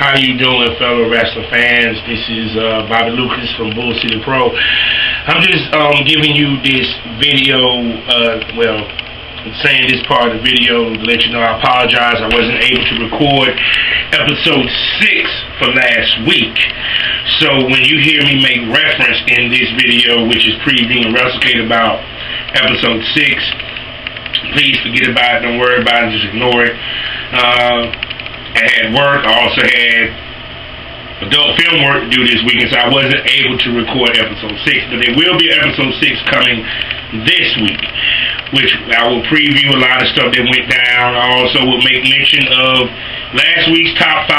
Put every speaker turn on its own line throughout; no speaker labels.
How you doing, fellow wrestling fans? This is Bobby Lucas from Wildkat Pro. I'm just giving you this video, saying this part of the video to let you know I apologize. I wasn't able to record episode 6 for last week. So when you hear me make reference in this video, which is previewing Wrestlecade about episode 6, please forget about it. Don't worry about it. Just ignore it. I had work. I also had adult film work to do this weekend, so I wasn't able to record episode 6. But there will be episode 6 coming this week, which I will preview a lot of stuff that went down. I also will make mention of last week's top 5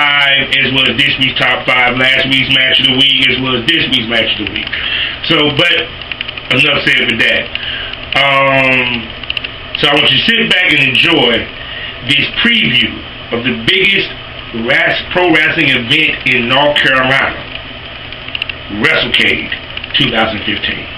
as well as this week's top 5, last week's match of the week as well as this week's match of the week. So, but enough said for that. So I want you to sit back and enjoy this preview of the biggest pro wrestling event in North Carolina, Wrestlecade 2015.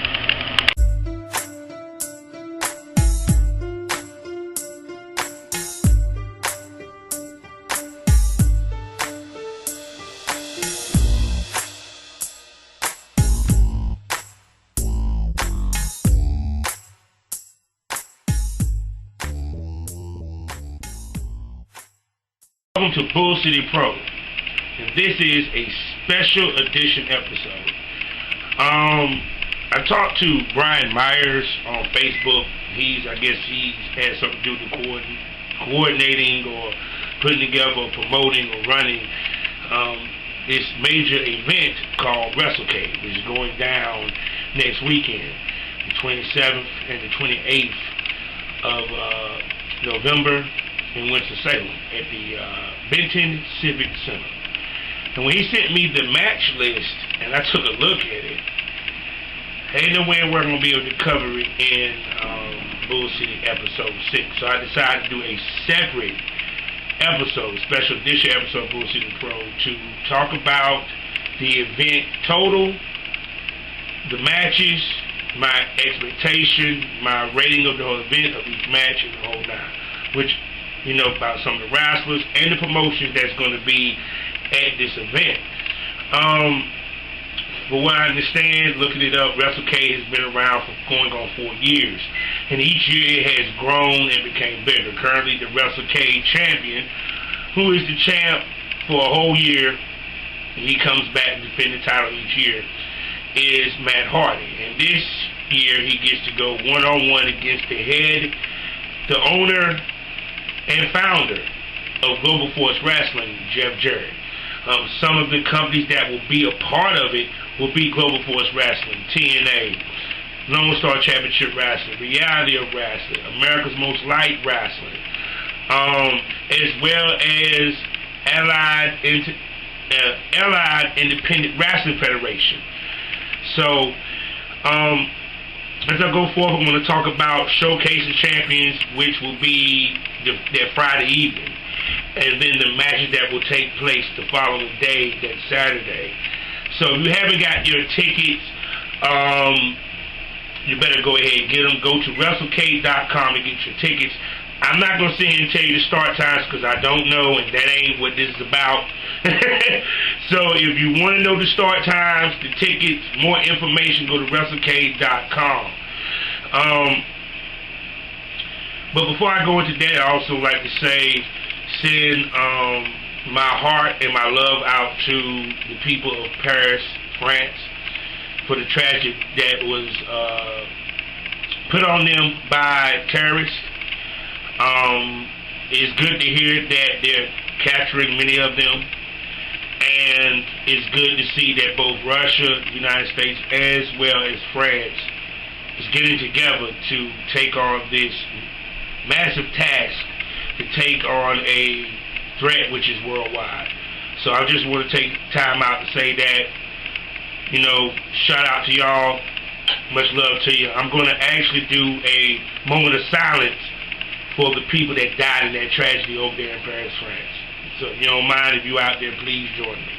Welcome to Wildkat Pro, and this is a special edition episode. I talked to Brian Myers on Facebook. I guess he's had something to do with coordinating or putting together or promoting or running this major event called Wrestlecade, which is going down next weekend, the 27th and the 28th of November in Winston-Salem at the Benton Civic Center. And when he sent me the match list and I took a look at it, ain't no way we're going to be able to cover it in Wildkat episode 6. So I decided to do a separate episode, special edition episode of Wildkat Pro, to talk about the event total, the matches, my expectation, my rating of the whole event, of each match, and the whole nine, which, you know, about some of the wrestlers and the promotion that's going to be at this event. For what I understand, looking it up, Wrestlecade has been around for going on 4 years. And each year it has grown and became bigger. Currently, the Wrestlecade champion, who is the champ for a whole year, and he comes back and defends the title each year, is Matt Hardy. And this year he gets to go one-on-one against the owner and founder of Global Force Wrestling, Jeff Jarrett. Some of the companies that will be a part of it will be Global Force Wrestling, TNA, Lone Star Championship Wrestling, Reality of Wrestling, America's Most Liked Wrestling, as well as Allied Independent Wrestling Federation. So, as I go forward, I'm going to talk about Showcasing Champions, which will be that Friday evening, and then the matches that will take place the following day, that Saturday. So if you haven't got your tickets, you better go ahead and get them. Go to Wrestlecade.com and get your tickets. I'm not going to sit here and tell you the start times because I don't know, and that ain't what this is about. So if you want to know the start times, the tickets, more information, go to Wrestlecade.com. But before I go into that, I also like to send my heart and my love out to the people of Paris, France, for the tragedy that was put on them by terrorists. It's good to hear that they're capturing many of them, and it's good to see that both Russia, the United States, as well as France is getting together to take on this massive task, to take on a threat which is worldwide. So I just want to take time out to say that, you know, shout out to y'all, much love to you. I'm going to actually do a moment of silence for the people that died in that tragedy over there in Paris, France. So if you don't mind, if you're out there, please join me.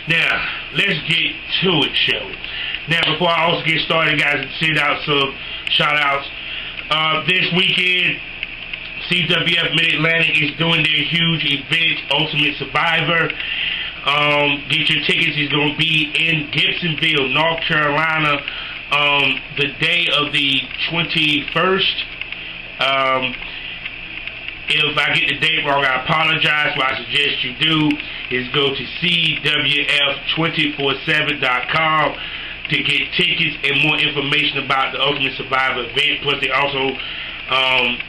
Now, let's get to it, shall we? Now, before I also get started, guys, send out some shout-outs. This weekend, CWF Mid-Atlantic is doing their huge event, Ultimate Survivor. Get your tickets. It's going to be in Gibsonville, North Carolina, the day of the 21st. If I get the date wrong, I apologize. What I suggest you do is go to CWF247.com to get tickets and more information about the Ultimate Survivor event. Plus, they also,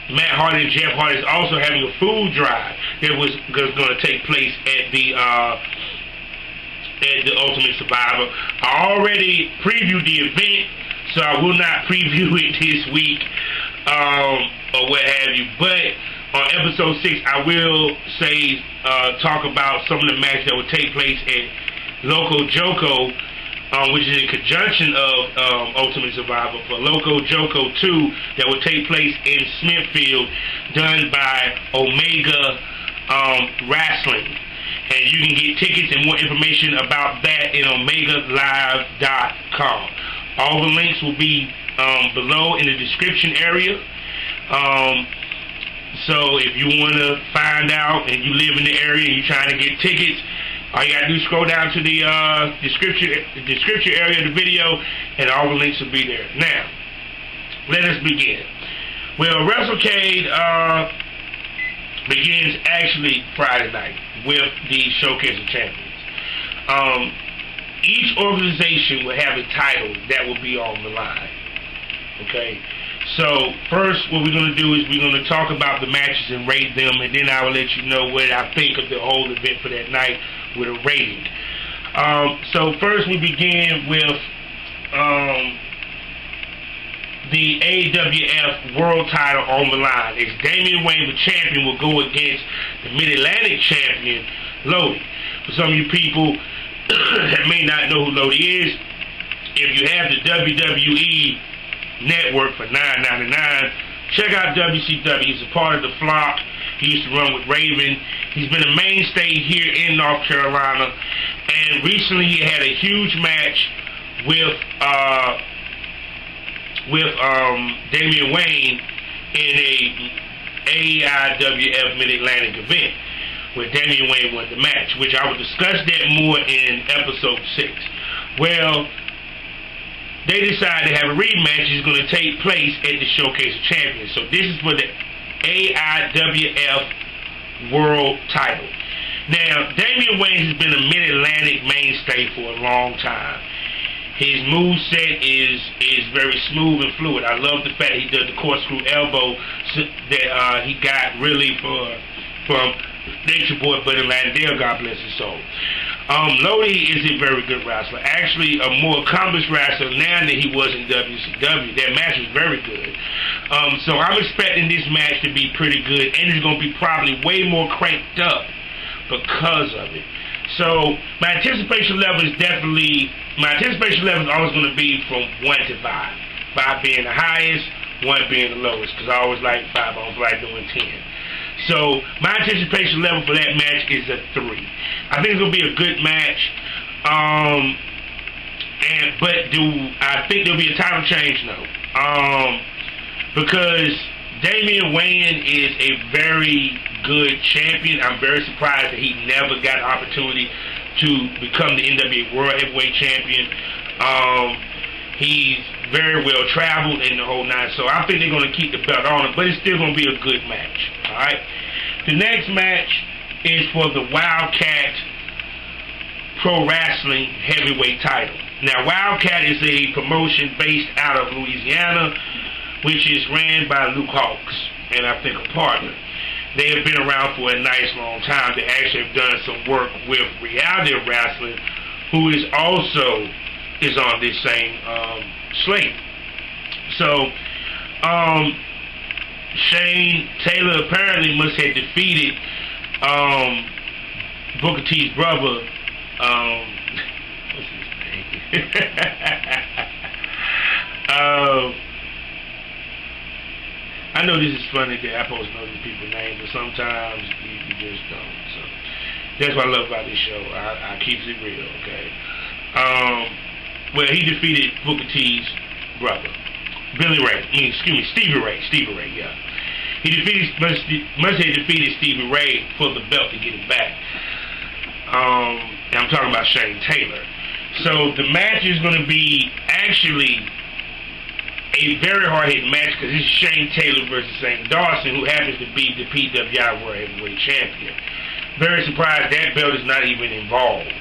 Matt Hardy and Jeff Hardy is also having a food drive that was going to take place at the Ultimate Survivor. I already previewed the event, so I will not preview it this week or what have you. But on episode 6, I will say talk about some of the matches that will take place at Loco Joco, which is in conjunction of Ultimate Survivor, for Loco Joco 2 that will take place in Smithfield, done by Omega Wrestling. And you can get tickets and more information about that in OmegaLive.com. All the links will be below in the description area. So if you want to find out and you live in the area and you're trying to get tickets, all you got to do is scroll down to the description area of the video, and all the links will be there. Now, let us begin. Well, Wrestlecade begins actually Friday night with the Showcase of Champions. Each organization will have a title that will be on the line. Okay? So, first, what we're going to do is we're going to talk about the matches and rate them, and then I will let you know what I think of the whole event for that night with a rating. So, first, we begin with the AWF World title on the line. As Damian Wayne, the champion, will go against the Mid-Atlantic champion, Lodi. For some of you people that may not know who Lodi is, if you have the WWE Network for $9.99, check out WCW. He's a part of the Flock. He used to run with Raven. He's been a mainstay here in North Carolina, and recently he had a huge match with Damian Wayne in a AIWF Mid-Atlantic event where Damian Wayne won the match, which I will discuss that more in episode 6. Well, they decided to have a rematch. It's going to take place at the Showcase of Champions. So this is for the AIWF World title. Now, Damian Wayne has been a Mid-Atlantic mainstay for a long time. His moveset is very smooth and fluid. I love the fact he does the corkscrew elbow that he got really from Nature Boy Buddy Landale, God bless his soul. Lodi is a very good wrestler. Actually, a more accomplished wrestler now than he was in WCW. That match was very good. So I'm expecting this match to be pretty good, and it's going to be probably way more cranked up because of it. So my anticipation level is always going to be from 1 to 5. 5 being the highest, 1 being the lowest, because I always like 5. I don't like doing 10. So my anticipation level for that match is a 3. I think it's going to be a good match. But do I think there'll be a title change? No. Because Damian Wayne is a very good champion. I'm very surprised that he never got an opportunity to become the NWA World Heavyweight Champion. He's very well traveled in the whole nine, so I think they're going to keep the belt on him, but it's still going to be a good match. Alright? The next match is for the Wildkat Pro Wrestling Heavyweight title. Now, Wildkat is a promotion based out of Louisiana, which is ran by Luke Hawks, and I think a partner. They have been around for a nice long time. They actually have done some work with Reality of Wrestling, who is also on this same slate. So, Shane Taylor apparently must have defeated Booker T's brother. What's his name? I know this is funny that I'm supposed to know these people's names, but sometimes you just don't. So that's what I love about this show. I keep it real, okay? Well, he defeated Booker T's brother, Stevie Ray, yeah. He must have defeated Stevie Ray for the belt to get it back. And I'm talking about Shane Taylor. So the match is going to be actually a very hard-hitting match because it's Shane Taylor versus Shane Dawson, who happens to be the Pt.1 World Heavyweight Champion. Very surprised that belt is not even involved.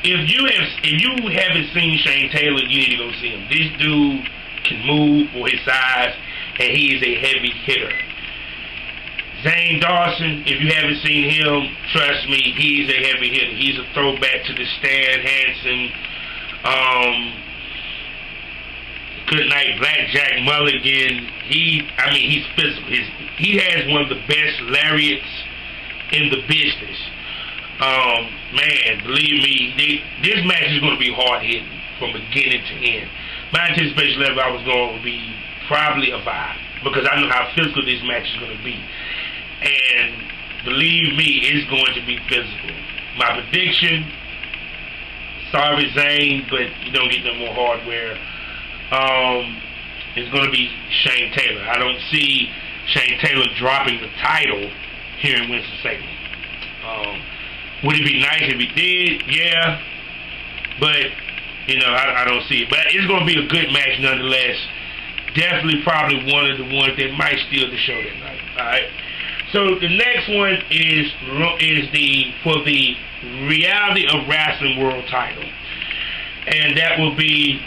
If you haven't seen Shane Taylor, you need to go see him. This dude can move for his size, and he is a heavy hitter. Zane Dawson, if you haven't seen him, trust me, he's a heavy hitter. He's a throwback to the Stan Hansen, Goodnight Blackjack Mulligan. He's physical. He has one of the best lariats in the business. Man, believe me, this match is going to be hard hitting from beginning to end. My anticipation level I was going to be probably a 5 because I know how physical this match is going to be. And believe me, it's going to be physical. My prediction, sorry Zane, but you don't get no more hardware. It's going to be Shane Taylor. I don't see Shane Taylor dropping the title here in Winston-Salem. Would it be nice if he did? Yeah. But, I don't see it. But it's going to be a good match nonetheless. Definitely probably one of the ones that might steal the show that night. Alright? So the next one is for the Reality of Wrestling World title. And that will be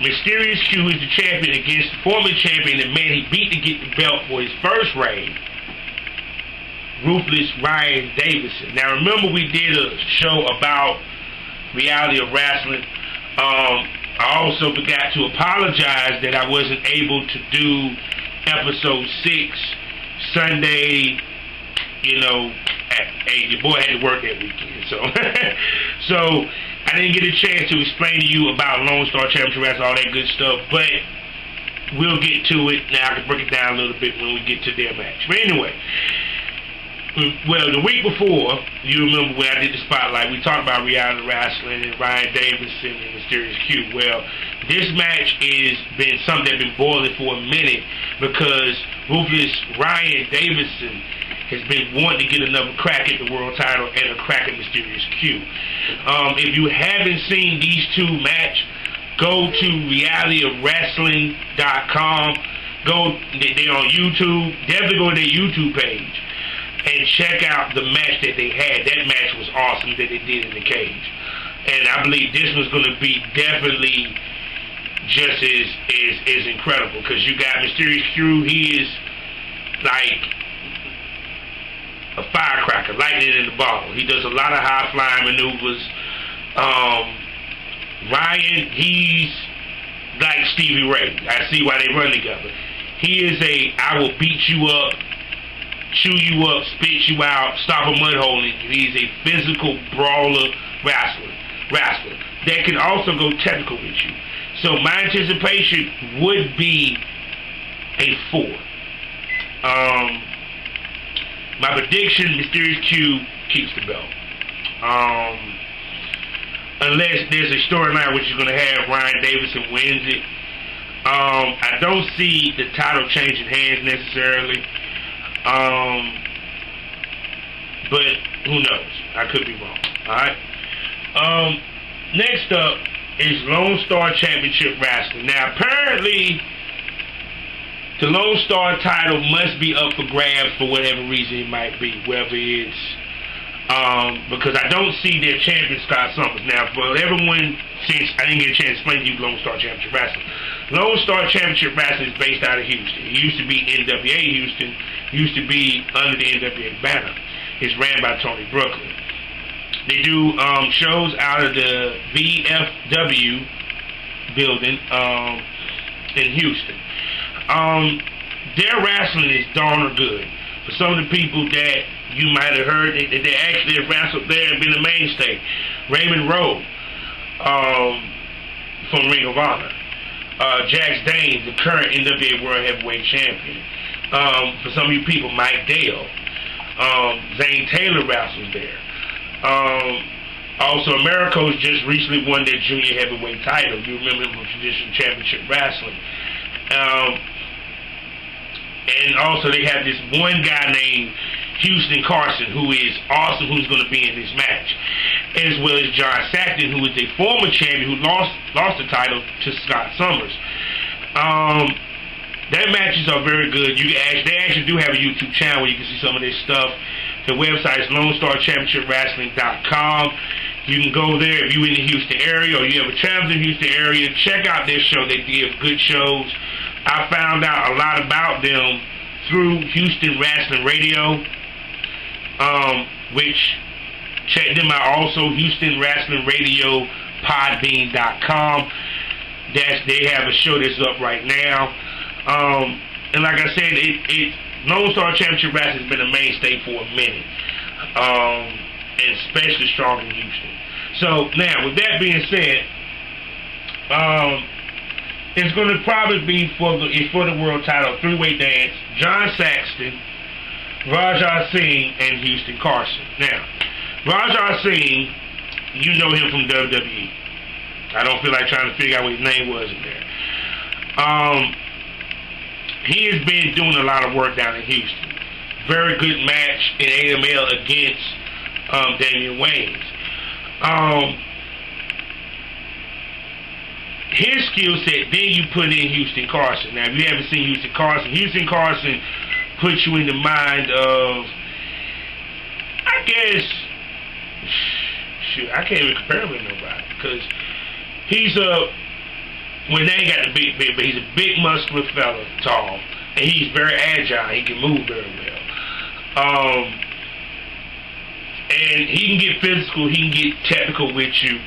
Mysterious Q is the champion against the former champion, the man he beat to get the belt for his first reign, Ruthless Ryan Davison. Now remember we did a show about Reality of Wrestling. I also forgot to apologize that I wasn't able to do episode 6 Sunday. Your boy had to work that weekend, so I didn't get a chance to explain to you about Lone Star Championship Wrestling, all that good stuff, but we'll get to it. Now I can break it down a little bit when we get to their match. But anyway, well, the week before, you remember when I did the spotlight, we talked about Reality Wrestling and Ryan Davison and Mysterious Q. Well, this match has been something that's been boiling for a minute because Ruthless Ryan Davison has been wanting to get another crack at the world title and a crack at Mysterious Q. If you haven't seen these two match, go to realityofwrestling.com. They're on YouTube. Definitely go to their YouTube page and check out the match that they had. That match was awesome that they did in the cage. And I believe this one's going to be definitely just as incredible because you got Mysterious Q. He is like a firecracker, lightning in the bottle. He does a lot of high-flying maneuvers. Ryan, he's like Stevie Ray. I see why they run together. He is I will beat you up, chew you up, spit you out, stop a mud hole in you. He's a physical brawler wrestler that can also go technical with you. So my anticipation would be a 4. My prediction, Mysterious Q keeps the belt. Unless there's a storyline which is going to have Ryan Davison wins it. I don't see the title changing hands necessarily. But who knows? I could be wrong. Alright? Next up is Lone Star Championship Wrestling. Now apparently the Lone Star title must be up for grabs for whatever reason it might be, whether it's because I don't see their champion Scott Summers. Now, for everyone, since I didn't get a chance to explain to you Lone Star Championship Wrestling. Lone Star Championship Wrestling is based out of Houston. It used to be NWA Houston, used to be under the NWA banner. It's ran by Tony Brooklyn. They do shows out of the VFW building in Houston. Their wrestling is darn good. For some of the people that you might have heard that they actually have wrestled there and been a mainstay. Raymond Rowe from Ring of Honor. Jax Dane, the current NWA World Heavyweight Champion. For some of you people, Mike Dale. Zane Taylor wrestles there. Also, Americo's just recently won their junior heavyweight title. You remember him from Traditional Championship Wrestling. And also, they have this one guy named Houston Carson, who is awesome, who's going to be in this match, as well as John Saxton, who is a former champion who lost the title to Scott Summers. Their matches are very good. They actually do have a YouTube channel where you can see some of this stuff. The website is LoneStarChampionshipWrestling.com. You can go there if you're in the Houston area or you have a travel in the Houston area. Check out their show. They give good shows. I found out a lot about them through Houston Wrestling Radio, which check them out also, Houston Wrestling Radio, Podbean.com. They have a show that's up right now. And like I said, Lone Star Championship Wrestling has been a mainstay for a minute, and especially strong in Houston. So now, with that being said, it's going to probably be for the world title, three-way dance, John Saxton, Rajah Singh, and Houston Carson. Now, Rajah Singh, you know him from WWE. I don't feel like trying to figure out what his name was in there. He has been doing a lot of work down in Houston. Very good match in AML against Damian Wayans. His skill set, then you put in Houston Carson. Now, if you haven't seen Houston Carson puts you in the mind of, I guess, shoot, I can't even compare him with nobody, because he's well, they ain't got the big, but he's a big, muscular fella, tall, and he's very agile. He can move very well. And he can get physical. He can get technical with you.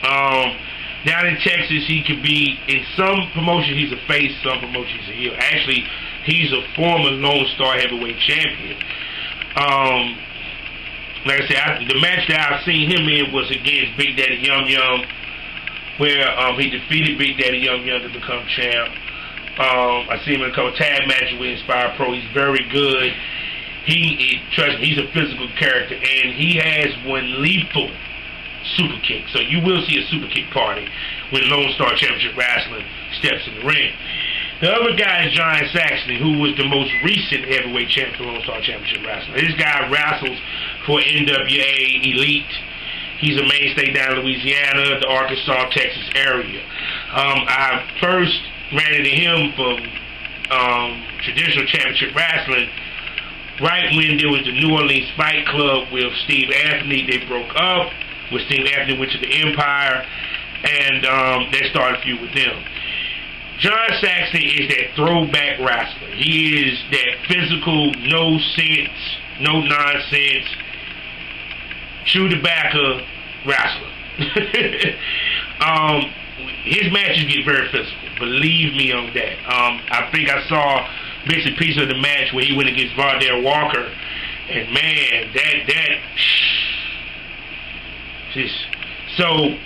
Down in Texas, he could be, in some promotions, he's a face, some promotions, he's a heel. Actually, he's a former Lone Star heavyweight champion. Like I said, the match that I've seen him in was against Big Daddy Yum Yum, where he defeated Big Daddy Yum Yum to become champ. I see him in a couple tag matches with Inspire Pro. He's very good. Trust me, he's a physical character, and he has one lethal super kick. So you will see a super kick party when Lone Star Championship Wrestling steps in the ring. The other guy is John Saxton, who was the most recent heavyweight champion for Lone Star Championship Wrestling. This guy wrestles for NWA Elite. He's a mainstay down in Louisiana, the Arkansas, Texas area. I first ran into him from Traditional Championship Wrestling right when there was the New Orleans Fight Club with Steve Anthony. They broke up. With Steve Anthony went to the Empire, and they started a feud with them. John Saxton is that throwback wrestler. He is that physical, no sense, no nonsense, chew tobacco wrestler. His matches get very physical. Believe me on that. I think I saw bits and pieces of the match where he went against Vardell Walker, and man, so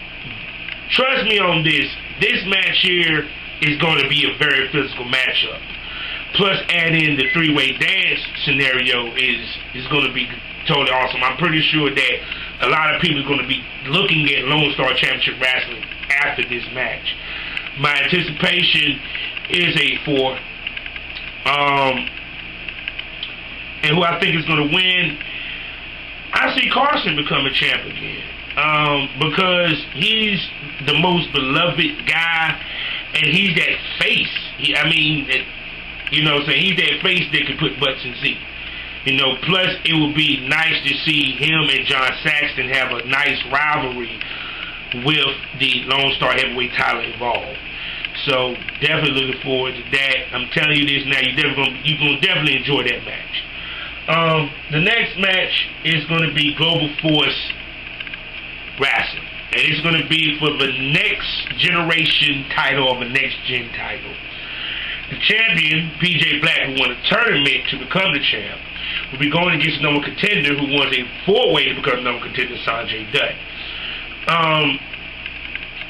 trust me on this. This match here is going to be a very physical matchup. Plus, add in the three-way dance scenario is going to be totally awesome. I'm pretty sure that a lot of people are going to be looking at Lone Star Championship Wrestling after this match. My anticipation is a 4. And who I think is going to win, I see Carson become a champ again. Because he's the most beloved guy, and he's that face. He's that face that can put butts in seats. Plus it would be nice to see him and John Saxton have a nice rivalry with the Lone Star heavyweight title involved. So definitely looking forward to that. I'm telling you this now, you're going to definitely enjoy that match. The next match is going to be Global Force Wrestling, and it's going to be for the next generation title or the next gen title. The champion, PJ Black, who won a tournament to become the champ, will be going against the number contender who won a 4-way to become the number contender, Sanjay Dutt.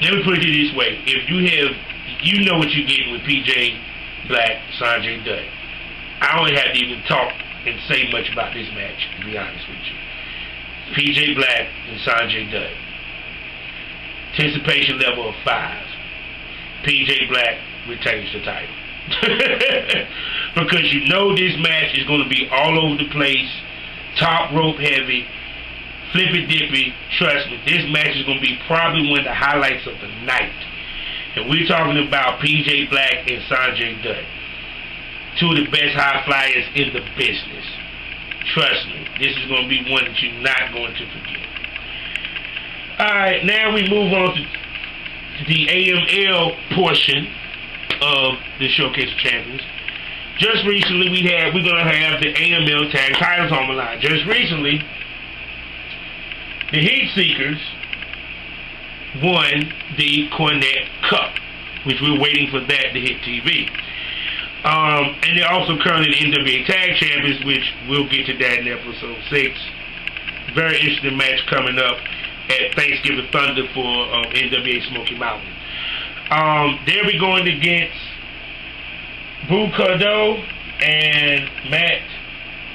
Let me put it this way: if you know what you're getting with PJ Black, Sanjay Dutt. I don't have to even talk and say much about this match, to be honest with you. PJ Black and Sanjay Dutt. Anticipation level of 5. PJ Black retains the title. Because you know this match is going to be all over the place, top rope heavy, flippy dippy. Trust me, this match is going to be probably one of the highlights of the night. And we're talking about PJ Black and Sanjay Dutt, 2 of the best high flyers in the business. Trust me, this is going to be one that you're not going to forget. Alright, now we move on to the AML portion of the Showcase of Champions. Just recently we're going to have the AML tag titles on the line. Just recently, the Heat Seekers won the Cornette Cup, which we're waiting for that to hit TV. And they're also currently the NWA Tag Champions, which we'll get to that in episode 6. Very interesting match coming up at Thanksgiving Thunder for NWA Smoky Mountain. They'll be going against Bucado and Matt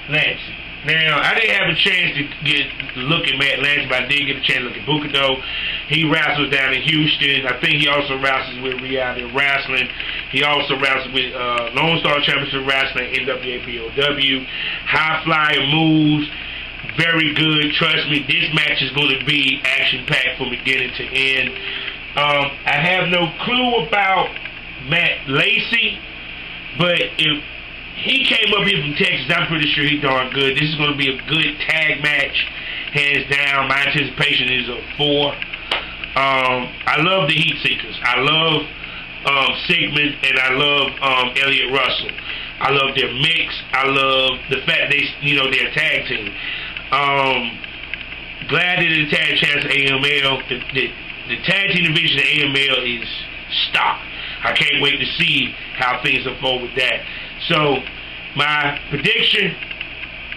Lancey. Now, I didn't have a chance to look at Matt Lancey, but I did get a chance to look at Bucado. He wrestles down in Houston. I think he also wrestles with Reality Wrestling. He also wrestles with Lone Star Championship Wrestling, NWA POW. High flyer moves. Very good. Trust me, this match is going to be action-packed from beginning to end. I have no clue about Matt Lancey, but if he came up here from Texas, I'm pretty sure he's darn good. This is going to be a good tag match, hands down. My anticipation is a 4. I love the Heat Seekers. I love Sigmund, and I love Elliott Russell. I love their mix. I love the fact they're a tag team. Glad that the tag champs AML. The tag team division of AML is stocked. I can't wait to see how things unfold with that. So, my prediction,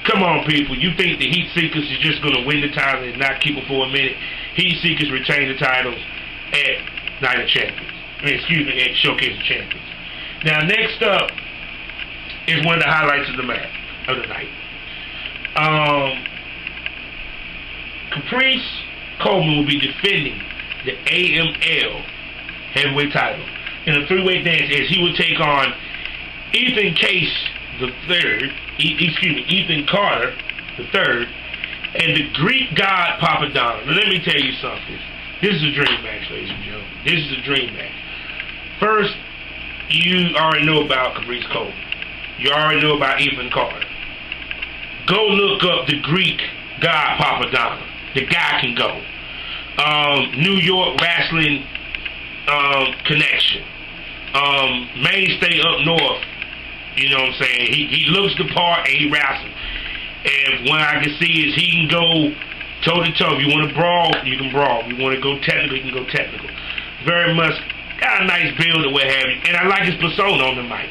come on people, you think the Heat Seekers is just going to win the title and not keep them for a minute? Heat Seekers retain the titles at Night of Champions. At Showcase of Champions. Now, next up is one of the highlights of the match, of the night. Caprice Coleman will be defending the AML heavyweight title in a 3-way dance as he will take on Ethan Carter III, and the Greek god Papadon. Now let me tell you something. This is a dream match, ladies and gentlemen. This is a dream match. First, you already know about Caprice Coleman. You already know about Ethan Carter. Go look up the Greek god Papadon. The guy can go. New York wrestling connection. Mainstay up north. You know what I'm saying? He looks the part and he wrestles. And what I can see is he can go toe-to-toe. If you want to brawl, you can brawl. If you want to go technical, you can go technical. Very much got a nice build or what have you. And I like his persona on the mic.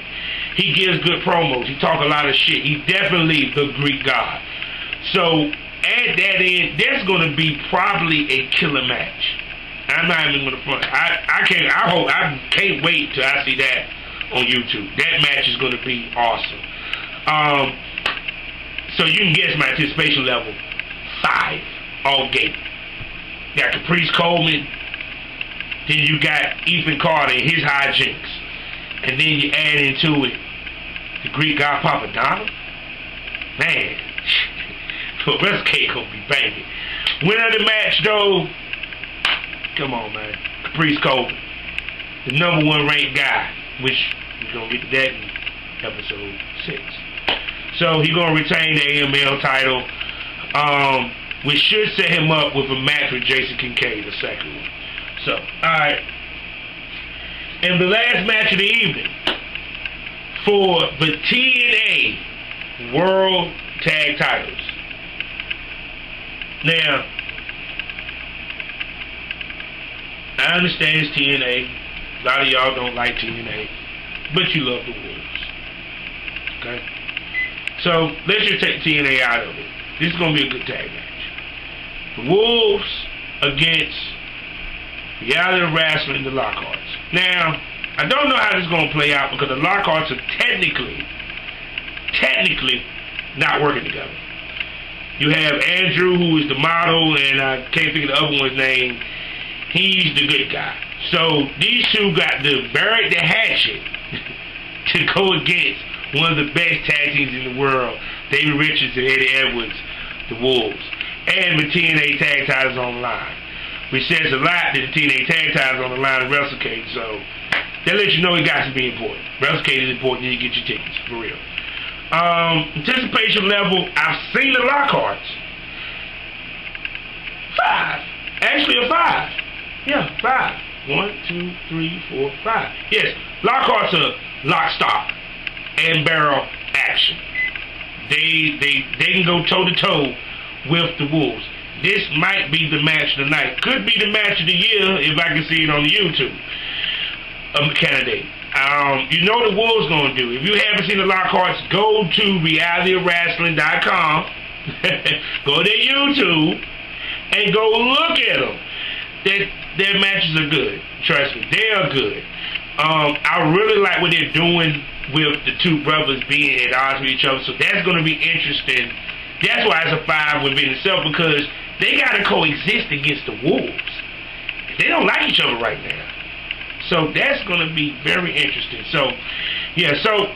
He gives good promos. He talk a lot of shit. He's definitely the Greek god. So add that in, there's going to be probably a killer match. I'm not even going to front. I can't wait till I see that on YouTube. That match is going to be awesome. So you can guess my anticipation level, 5, all gate. You got Caprice Coleman, then you got Ethan Carter and his hijinks, and then you add into it the Greek god Papadon. Man, Wrestlecade gonna be banging. Winner of the match though, come on man, Caprice Coleman, the #1 ranked guy, which we're gonna get to that in episode 6. So he's gonna retain the AML title, which should set him up with a match with Jason Kincaid, the second one. So, alright. And the last match of the evening for the TNA World Tag Titles. Now, I understand it's TNA. A lot of y'all don't like TNA, but you love the Wolves. Okay? So, let's just take TNA out of it. This is going to be a good tag match. The Wolves against Reality Wrestling, the Lockharts. Now, I don't know how this is going to play out because the Lockharts are technically not working together. You have Andrew, who is the model, and I can't think of the other one's name. He's the good guy. So these two got to bury the hatchet to go against one of the best tag teams in the world, David Richards and Eddie Edwards, the Wolves, and the TNA tag titles on the line. Which says a lot that the TNA tag titles on the line of Wrestlecade. So that lets you know it got to be important. Wrestlecade is important. You need to get your tickets for real. Anticipation level, I've seen the Lockharts. 5. Actually a 5. Yeah, 5. 1, 2, 3, 4, 5. Yes, Lockharts are lock, stock, and barrel action. They can go toe to toe with the Wolves. This might be the match of the night. Could be the match of the year if I can see it on the YouTube. Candidate. You know what the Wolves gonna do. If you haven't seen the Lockharts, go to realitywrestling.com, go to YouTube, and go look at them. Their matches are good. Trust me, they are good. I really like what they're doing with the two brothers being at odds with each other. So that's gonna be interesting. That's why it's a 5 within itself, because they gotta coexist against the Wolves. They don't like each other right now. So that's going to be very interesting. So, yeah, so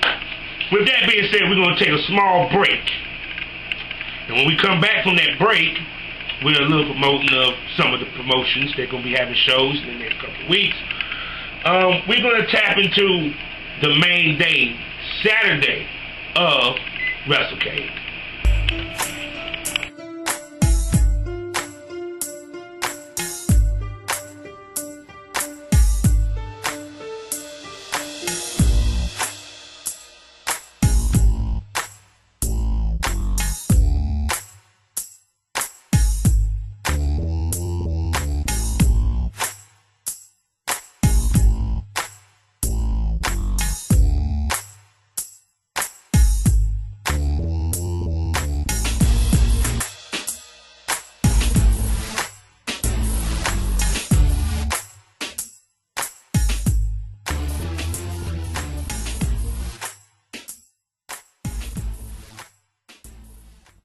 with that being said, we're going to take a small break. And when we come back from that break, we're a little promoting of some of the promotions. They're going to be having shows in the next couple of weeks. We're going to tap into the main day, Saturday, of Wrestlecade.